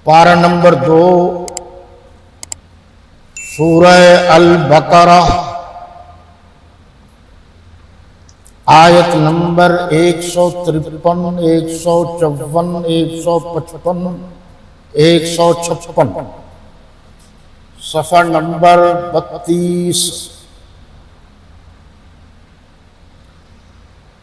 پارہ نمبر 2 سورہ البقرہ آیت نمبر 153 154 155 156 صفحہ نمبر 32۔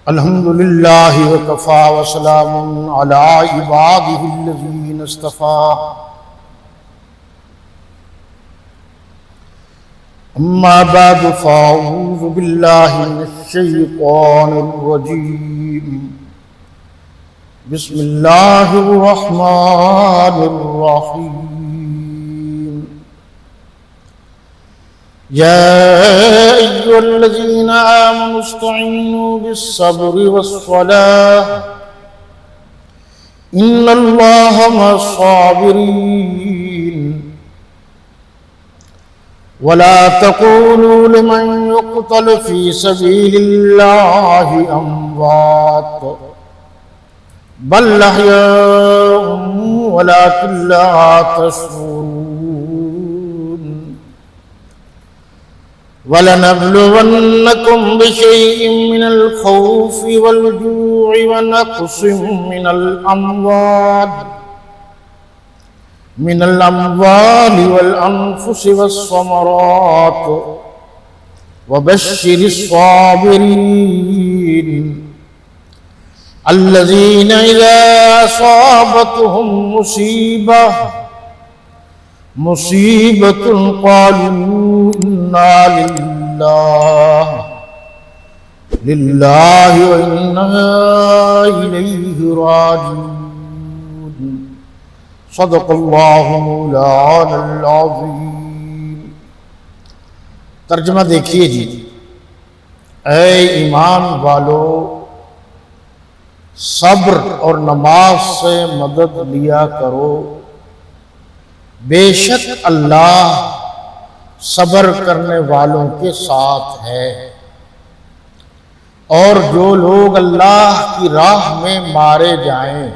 الحمدللہ وکفا وسلام علی عبادہ الذین اصطفیٰ، اما بعد فاعوذ باللہ من الشیطان الرجیم، بسم اللہ الرحمن الرحیم۔ یا ایھا الذین آمنوا استعینوا بالصبر والصلاۃ ان اللہ مع الصابرین، ولا تقولوا لمن يقتل في سبيل الله أموات بل أحياء ولكن لا تشعرون، ولنبلونكم بشيء من الخوف والجوع ونقص من الأموال والأنفس والثمرات وبشر الصابرين الذين إذا أصابتهم مصيبة قالوا إنا لله وإنا إليه راجعون، صدق اللہ مولانا العظیم۔ ترجمہ دیکھیے جی۔ اے ایمان والو، صبر اور نماز سے مدد لیا کرو، بے شک اللہ صبر کرنے والوں کے ساتھ ہے، اور جو لوگ اللہ کی راہ میں مارے جائیں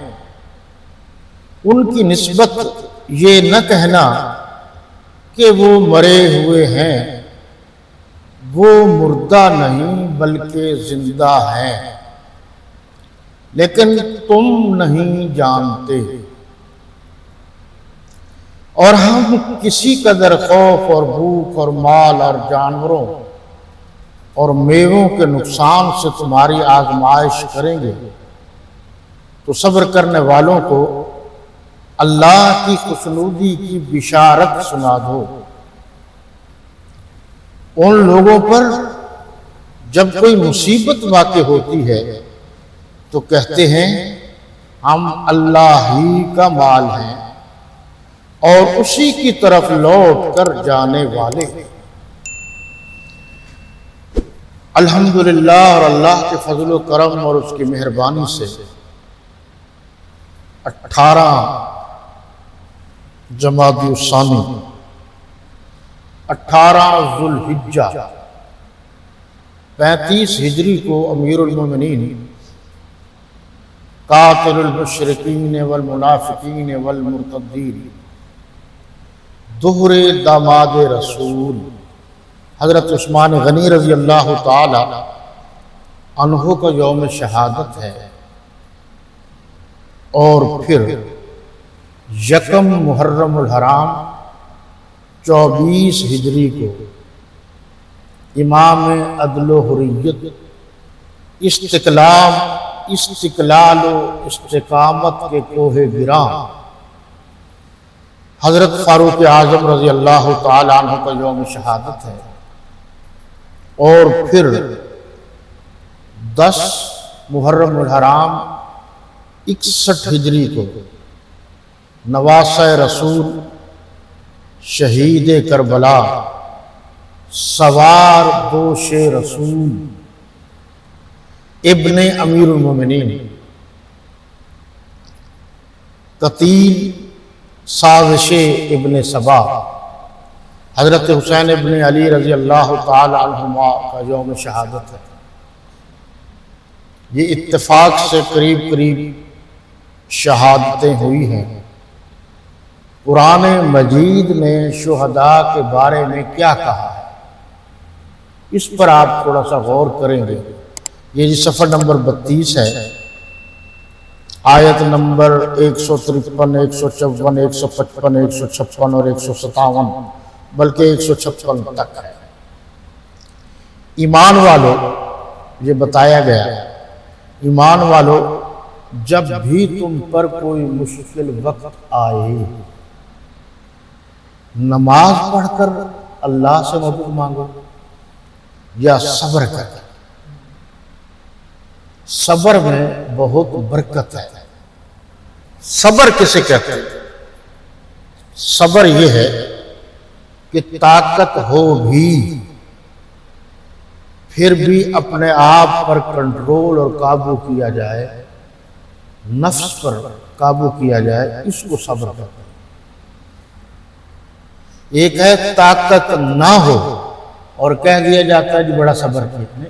ان کی نسبت یہ نہ کہنا کہ وہ مرے ہوئے ہیں، وہ مردہ نہیں بلکہ زندہ ہیں، لیکن تم نہیں جانتے۔ اور ہم کسی قدر خوف اور بھوک اور مال اور جانوروں اور میووں کے نقصان سے تمہاری آزمائش کریں گے تو صبر کرنے والوں کو اللہ کی خوشنودی کی بشارت سنا دو۔ ان لوگوں پر جب کوئی مصیبت واقع ہوتی ہے تو کہتے ہیں ہم اللہ ہی کا مال ہیں اور اسی کی طرف لوٹ کر جانے والے۔ الحمدللہ، اور اللہ کے فضل و کرم اور اس کی مہربانی سے 18 جمادی الثانی 18 ذوالحجہ 35 ہجری کو امیر المومنین قاتل المشرکین والمنافقین والمرتدین دوہرے داماد رسول حضرت عثمان غنی رضی اللہ تعالی عنہ کا یوم شہادت ہے، اور پھر یکم محرم الحرام 24 ہجری کو امام عدل و حریت استقلال و استقامت کے کوہ گراں حضرت فاروق اعظم رضی اللہ تعالی عنہ کا یوم شہادت ہے، اور پھر 10 محرم الحرام 61 ہجری کو نواسہ رسول شہید کربلا سوار دوش رسول ابن امیر المومنین قتیل سازش ابن سبا حضرت حسین ابن علی رضی اللہ تعالی عنہما کا یوم شہادت ہے۔ یہ اتفاق سے قریب قریب شہادتیں ہوئی ہیں، قرآن مجید نے شہداء کے بارے میں کیا کہا ہے، اس پر آپ تھوڑا سا غور کریں گے۔ یہ جی صفحہ نمبر 32 ہے، آیت نمبر 153، 154، 155، 156 اور 157، بلکہ 156 تک ہے۔ ایمان والو، یہ بتایا گیا، ایمان والو جب بھی تم پر کوئی مشکل وقت آئے، نماز پڑھ کر اللہ سے مدد مانگو یا صبر کر۔ صبر میں بہت برکت ہے۔ صبر کسے کہتے ہیں؟ صبر یہ ہے کہ طاقت ہو بھی پھر بھی اپنے آپ پر کنٹرول اور قابو کیا جائے، نفس پر قابو کیا جائے، اس کو صبر کہتے ہیں۔ ایک ہے طاقت نہ ہو اور کہہ دیا جاتا ہے جی بڑا صبر کیا،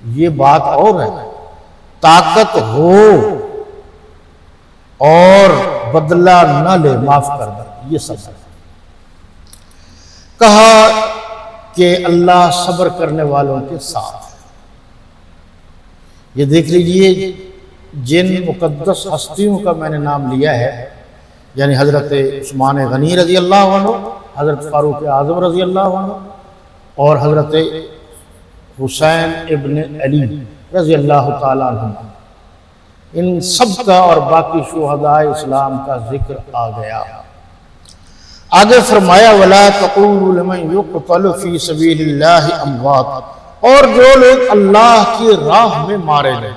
یہ بات اور ہے۔ طاقت ہو اور بدلہ نہ لے، معاف کر دے، یہ صبر ہے۔ کہا کہ اللہ صبر کرنے والوں کے ساتھ ہے۔ یہ دیکھ لیجئے، جن مقدس ہستیوں کا میں نے نام لیا ہے، یعنی حضرت عثمان غنی رضی اللہ عنہ، حضرت فاروق اعظم رضی اللہ عنہ اور حضرت حسین ابن علی رضی اللہ تعالیٰ عنہ، ان سب کا اور باقی شہداء اسلام کا ذکر آ گیا۔ آگے فرمایا وَلَا تَقُولُوا لِمَنْ يُقْتَلُ فِي سَبِيلِ اللَّهِ أَمْوَاتٌ، اور جو لوگ اللہ کی راہ میں مارے گئے،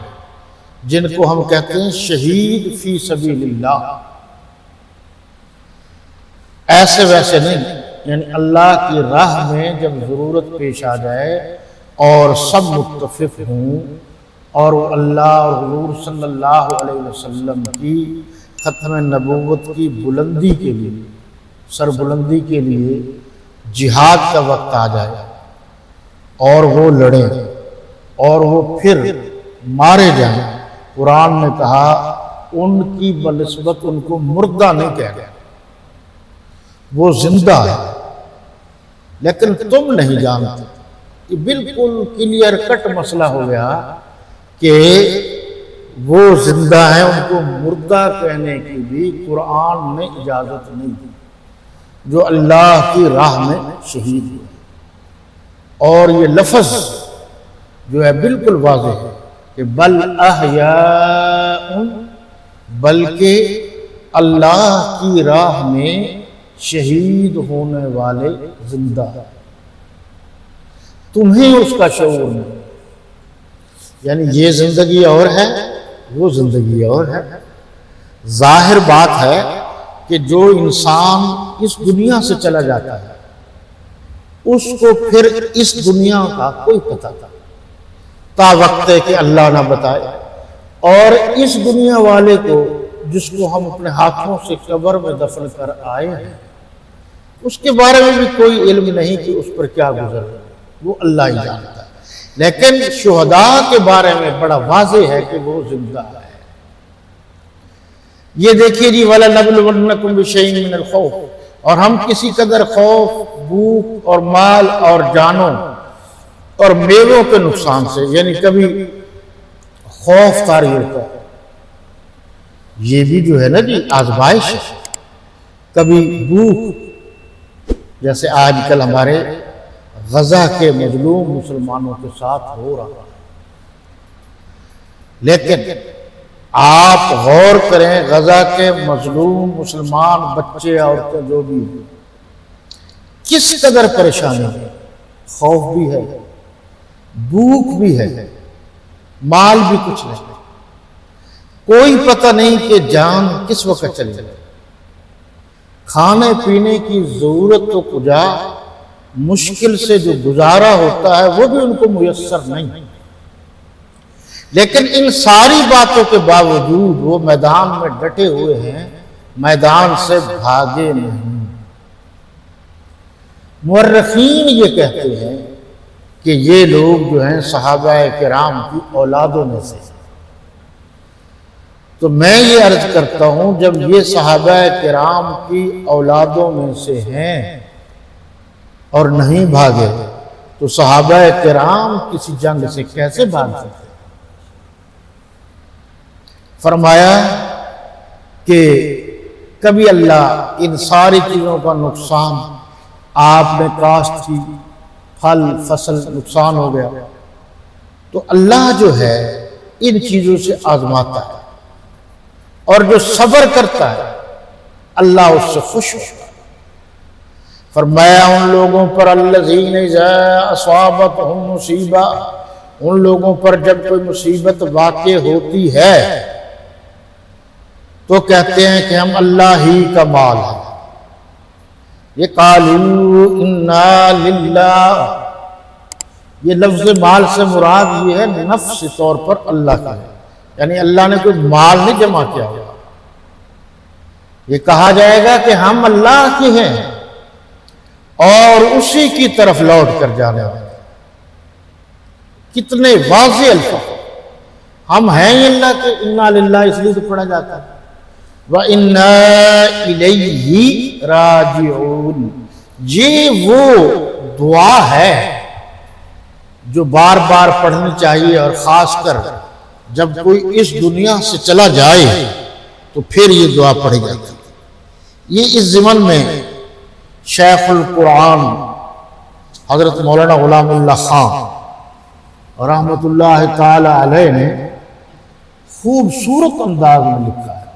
جن کو ہم کہتے ہیں شہید فی سبیل اللہ، ایسے ویسے نہیں، یعنی اللہ کی راہ میں جب ضرورت پیش آ جائے اور سب متفق ہوں اور وہ اللہ اور حضور صلی اللہ علیہ وسلم کی ختم نبوت کی بلندی کے لیے، سربلندی کے لیے جہاد کا وقت آ جائے اور وہ لڑیں اور وہ پھر مارے جائیں، قرآن نے کہا ان کی بنسبت ان کو مردہ نہیں کہہ گیا، وہ زندہ ہے، لیکن تم نہیں جانتے۔ یہ بالکل کلیئر کٹ مسئلہ ہو گیا کہ وہ زندہ ہیں، ان کو مردہ کہنے کی بھی قرآن نے اجازت نہیں دی، جو اللہ کی راہ میں شہید ہوئے۔ اور یہ لفظ جو ہے بالکل واضح ہے کہ بل احیاء، بلکہ اللہ کی راہ میں شہید ہونے والے زندہ ہیں، تمہیں اس کا شعور نہیں، یعنی یہ زندگی اور ہے، وہ زندگی اور ہے۔ ظاہر بات ہے کہ جو انسان اس دنیا سے چلا جاتا ہے اس کو پھر اس دنیا کا کوئی پتہ تھا تا وقت ہے کہ اللہ نہ بتائے، اور اس دنیا والے کو جس کو ہم اپنے ہاتھوں سے قبر میں دفن کر آئے ہیں، اس کے بارے میں بھی کوئی علم نہیں کہ اس پر کیا گزر رہا ہے، وہ اللہ ہی جانتا ہے۔ لیکن شہداء کے بارے میں بڑا واضح ہے کہ وہ زندہ ہے۔ یہ دیکھیے جی وَلَنَبْلُوَنَّكُمْ بِشَيْءٍ مِّنَ الْخَوْفِ، اور ہم کسی قدر خوف، بھوک اور مال اور جانوں اور میووں کے نقصان سے، یعنی کبھی خوف طاری ہوتا ہے، یہ بھی جو ہے نا جی آزمائش ہے، کبھی بھوک، جیسے آج کل ہمارے غزہ کے مظلوم مسلمانوں کے ساتھ ہو رہا ہے۔ لیکن آپ غور کریں، غزہ کے مظلوم مسلمان بچے عورتیں جو بھی ہیں، کس قدر پریشانی ہے، خوف بھی ہے، بھوک بھی ہے، مال بھی کچھ نہیں، کوئی پتہ نہیں کہ جان کس وقت چلی جائے، کھانے پینے کی ضرورت تو کجا، مشکل سے جو گزارا ہوتا ہے وہ بھی ان کو میسر نہیں، لیکن ان ساری باتوں کے باوجود وہ میدان میں ڈٹے ہوئے ہیں، میدان سے بھاگے نہیں۔ مورخین یہ کہتے ہیں کہ یہ لوگ جو ہیں صحابہ کرام کی اولادوں میں سے، تو میں یہ عرض کرتا ہوں جب یہ صحابہ کرام کی اولادوں میں سے ہیں اور نہیں بھاگے تو صحابہ کرام کسی جنگ سے کیسے بھاگ سکتے؟ فرمایا کہ کبھی اللہ ان ساری چیزوں کا نقصان، آپ نے کاشت کی، پھل فصل نقصان ہو گیا، تو اللہ جو ہے ان چیزوں سے آزماتا ہے، اور جو صبر کرتا ہے اللہ اس سے خوش ہوتا ہے۔ فرمایا ان لوگوں پر الذین اذا اصابتہم مصیبہ، ان لوگوں پر جب کوئی مصیبت واقع ہوتی ہے تو کہتے ہیں کہ ہم اللہ ہی کا مال ہے۔ یہ قالوا انا للہ، یہ لفظ مال سے مراد یہ ہے نفس طور پر اللہ کا ہے، یعنی اللہ نے کوئی مال نہیں جمع کیا ہوا۔ یہ کہا جائے گا کہ ہم اللہ کے ہیں اور اسی کی طرف لوٹ کر جانے والے۔ کتنے واضح الفاظ، ہم ہیں ہی اللہ کے، انا للہ اس لیے تو پڑھا جاتا ہے، وَإِنَّا إِلَيْهِ رَاجِعُونَ۔ یہ وہ دعا ہے جو بار بار پڑھنی چاہیے، اور خاص کر جب کوئی اس دنیا سے چلا جائے تو پھر یہ دعا پڑھی جاتی ہے۔ یہ اس ضمن میں شیخ القرآن حضرت مولانا غلام اللہ خان رحمۃ اللہ تعالی علیہ نے خوبصورت انداز میں لکھا ہے۔